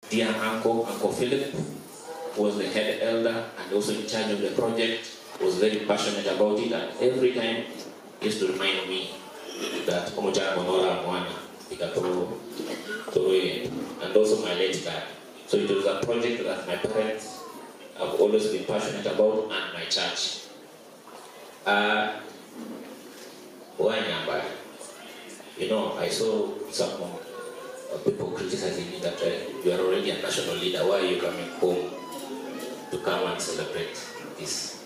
dear uncle, Uncle Philip, who was the head elder and also in charge of the project, was very passionate about it, and every time he used to remind me that and also my late dad. So it was a project that my parents have always been passionate about, and my church. You know, I saw some people criticizing me that you are already a national leader. Why are you coming home to come and celebrate this?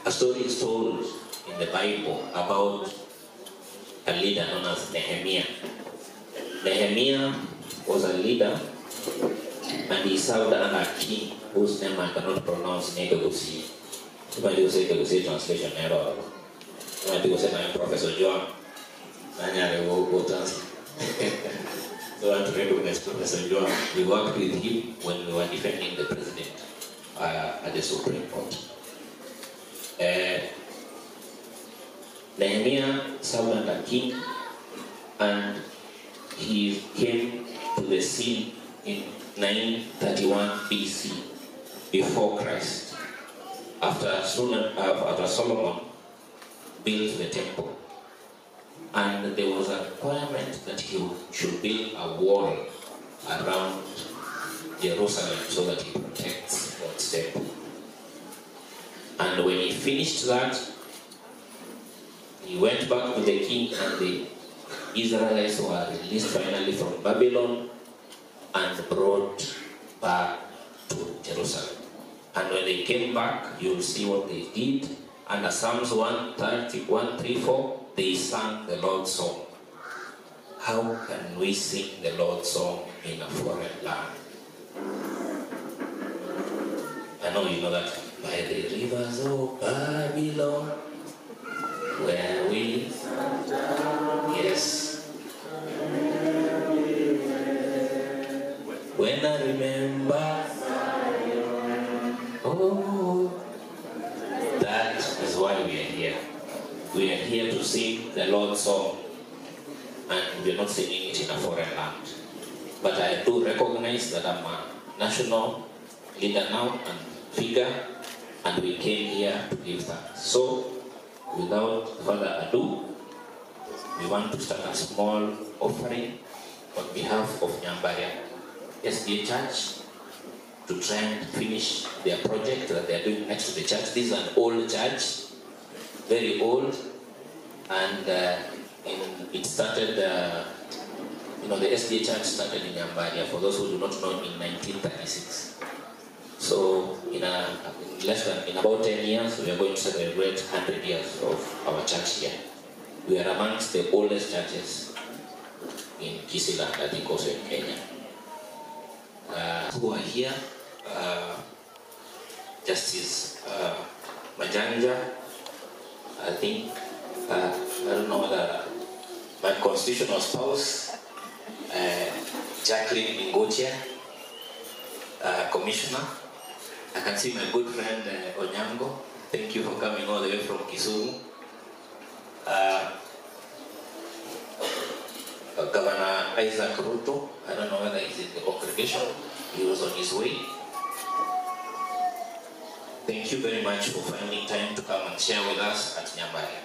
A story is told in the Bible about a leader known as Nehemiah. Nehemiah was a leader, and he served under a king whose name I cannot pronounce. Negosi. Somebody will say Negosi translation error. Somebody will say I'm Professor John. I will translate. So I want to recognize Professor John. We worked with him when we were defending the president at the Supreme Court. Nehemiah served under king, and he came to the scene in 931 BC, before Christ, after Solomon built the temple. And there was a requirement that he should build a wall around Jerusalem so that he protects God's temple. And when he finished that, he went back to the king, and the Israelites were released finally from Babylon and brought back to Jerusalem. And when they came back, you'll see what they did. Under Psalms 131:3-4, they sang the Lord's song. How can we sing the Lord's song in a foreign land? I know you know that. By the rivers of Babylon, where we sat down. Yes. When I remember, oh, that is why we are here. We are here to sing the Lord's song, and we are not singing it in a foreign land. But I do recognize that I'm a national leader now and figure, and we came here to give thanks. So, without further ado, we want to start a small offering on behalf of Nyambaria SDA Church to try and finish their project that they are doing next to the church. This is an old church, very old, and it started, the SDA Church started in Nyambaria, for those who do not know, in 1936. So in about 10 years, we are going to celebrate 100 years of our church here. We are amongst the oldest churches in Kisiland, I think also in Kenya. Who are here, Justice Majanja, I think, I don't know whether my constitutional spouse, Jacqueline Ingotia, Commissioner. I can see my good friend Onyango. Thank you for coming all the way from Kisumu. Governor Isaac Ruto, I don't know whether he's in the congregation. He was on his way. Thank you very much for finding time to come and share with us at Nyambaria.